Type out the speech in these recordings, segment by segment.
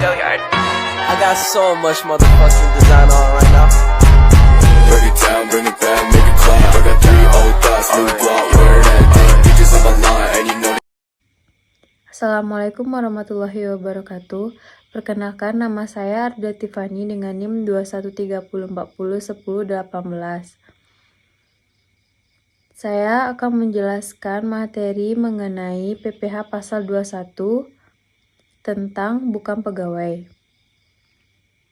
I got so much motherfucking design on right now. Break it down, bring it back, make it clap. I got 3 old thoughts, new block, wear that thing. Bitches on my line, and you know. Assalamualaikum warahmatullahi wabarakatuh. Perkenalkan, nama saya Arda Tiffany dengan NIM 2130401018. Saya akan menjelaskan materi mengenai PPh pasal 21 tentang bukan pegawai.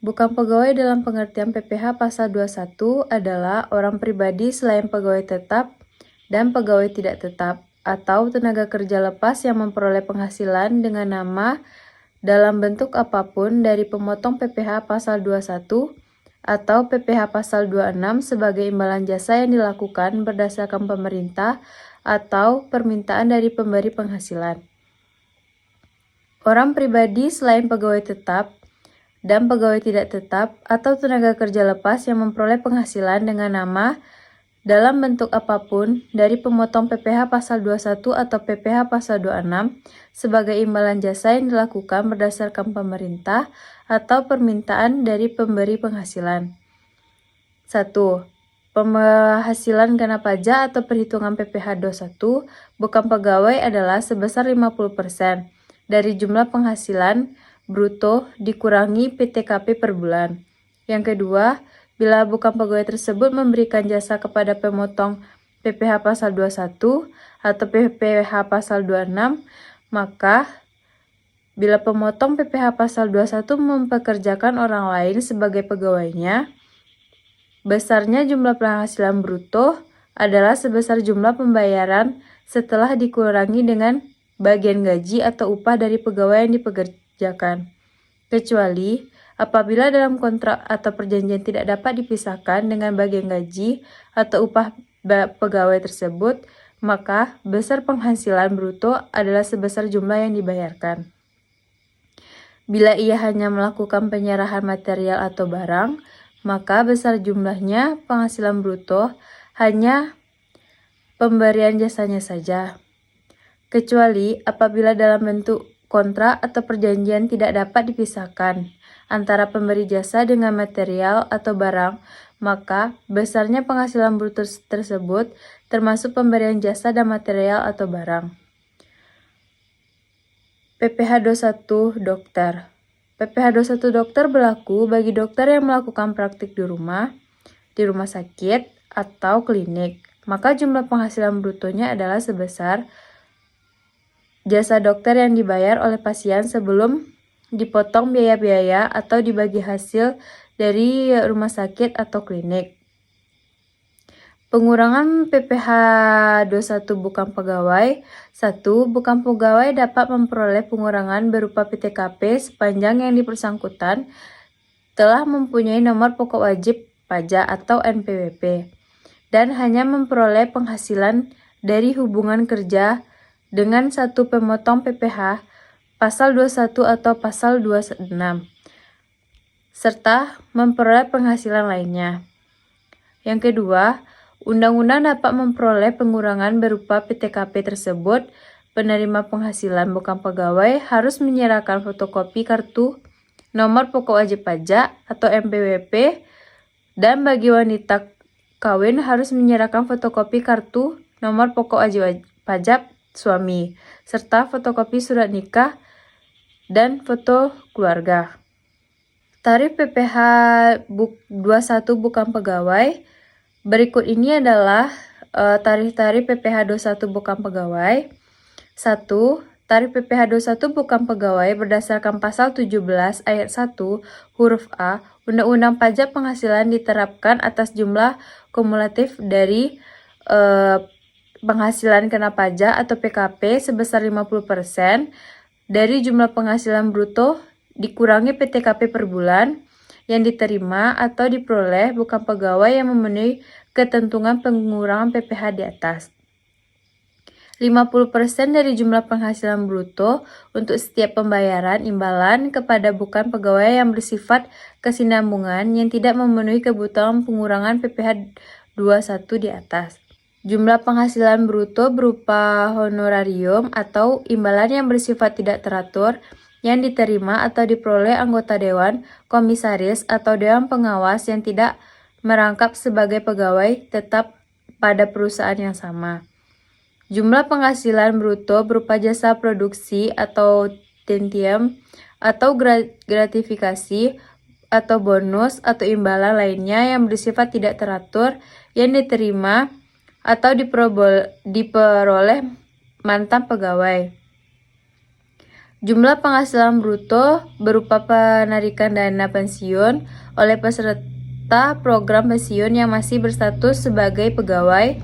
Bukan pegawai dalam pengertian PPh pasal 21 adalah orang pribadi selain pegawai tetap dan pegawai tidak tetap atau tenaga kerja lepas yang memperoleh penghasilan dengan nama dalam bentuk apapun dari pemotong PPh pasal 21 atau PPh pasal 26 sebagai imbalan jasa yang dilakukan berdasarkan pemerintah atau permintaan dari pemberi penghasilan. Orang pribadi selain pegawai tetap dan pegawai tidak tetap atau tenaga kerja lepas yang memperoleh penghasilan dengan nama dalam bentuk apapun dari pemotong PPh pasal 21 atau PPh pasal 26 sebagai imbalan jasa yang dilakukan berdasarkan pemerintah atau permintaan dari pemberi penghasilan. 1. Penghasilan kena pajak atau perhitungan PPh 21 bukan pegawai adalah sebesar 50% dari jumlah penghasilan bruto dikurangi PTKP per bulan. Yang kedua, bila bukan pegawai tersebut memberikan jasa kepada pemotong PPh pasal 21 atau PPh pasal 26, maka bila pemotong PPh pasal 21 mempekerjakan orang lain sebagai pegawainya, besarnya jumlah penghasilan bruto adalah sebesar jumlah pembayaran setelah dikurangi dengan bagian gaji atau upah dari pegawai yang dipekerjakan. Kecuali apabila dalam kontrak atau perjanjian tidak dapat dipisahkan dengan bagian gaji atau upah pegawai tersebut, maka besar penghasilan bruto adalah sebesar jumlah yang dibayarkan. Bila ia hanya melakukan penyerahan material atau barang, maka besar jumlahnya penghasilan bruto hanya pemberian jasanya saja. Kecuali apabila dalam bentuk kontrak atau perjanjian tidak dapat dipisahkan antara pemberi jasa dengan material atau barang, maka besarnya penghasilan bruto tersebut termasuk pemberian jasa dan material atau barang. PPh 21 dokter. PPh 21 dokter berlaku bagi dokter yang melakukan praktik di rumah sakit, atau klinik. Maka jumlah penghasilan brutonya adalah sebesar jasa dokter yang dibayar oleh pasien sebelum dipotong biaya-biaya atau dibagi hasil dari rumah sakit atau klinik. Pengurangan PPh 21 bukan pegawai. 1. Bukan pegawai dapat memperoleh pengurangan berupa PTKP sepanjang yang bersangkutan telah mempunyai nomor pokok wajib pajak atau NPWP dan hanya memperoleh penghasilan dari hubungan kerja dengan satu pemotong PPh pasal 21 atau pasal 26 serta memperoleh penghasilan lainnya. Yang kedua, undang-undang dapat memperoleh pengurangan berupa PTKP tersebut. Penerima penghasilan bukan pegawai harus menyerahkan fotokopi kartu nomor pokok wajib pajak atau NPWP, dan bagi wanita kawin harus menyerahkan fotokopi kartu nomor pokok wajib pajak suami, serta fotokopi surat nikah dan foto keluarga. Tarif PPh 21 bukan pegawai. Berikut ini adalah tarif-tarif PPh 21 bukan pegawai. 1. Tarif PPh 21 bukan pegawai berdasarkan pasal 17 ayat 1 huruf A Undang-Undang Pajak Penghasilan diterapkan atas jumlah kumulatif dari penghasilan kena pajak atau PKP sebesar 50% dari jumlah penghasilan bruto dikurangi PTKP per bulan yang diterima atau diperoleh bukan pegawai yang memenuhi ketentuan pengurangan PPh di atas. 50% dari jumlah penghasilan bruto untuk setiap pembayaran imbalan kepada bukan pegawai yang bersifat kesinambungan yang tidak memenuhi kebutuhan pengurangan PPh 21 di atas. Jumlah penghasilan bruto berupa honorarium atau imbalan yang bersifat tidak teratur yang diterima atau diperoleh anggota dewan, komisaris, atau dewan pengawas yang tidak merangkap sebagai pegawai tetap pada perusahaan yang sama. Jumlah penghasilan bruto berupa jasa produksi atau tantiem atau gratifikasi atau bonus atau imbalan lainnya yang bersifat tidak teratur yang diterima atau diperoleh mantan pegawai. Jumlah penghasilan bruto berupa penarikan dana pensiun oleh peserta program pensiun yang masih berstatus sebagai pegawai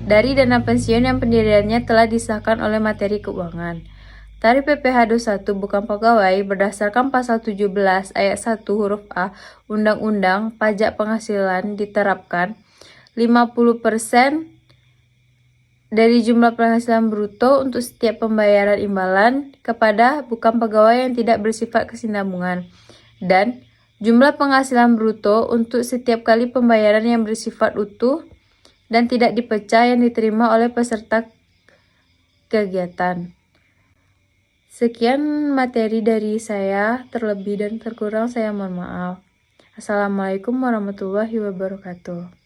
dari dana pensiun yang pendiriannya telah disahkan oleh Menteri Keuangan. Tarif PPh 21 bukan pegawai berdasarkan pasal 17 ayat 1 huruf A Undang-Undang Pajak Penghasilan diterapkan 50% dari jumlah penghasilan bruto untuk setiap pembayaran imbalan kepada bukan pegawai yang tidak bersifat kesinambungan, dan jumlah penghasilan bruto untuk setiap kali pembayaran yang bersifat utuh dan tidak dipecah yang diterima oleh peserta kegiatan. Sekian materi dari saya, terlebih dan terkurang saya mohon maaf. Assalamualaikum warahmatullahi wabarakatuh.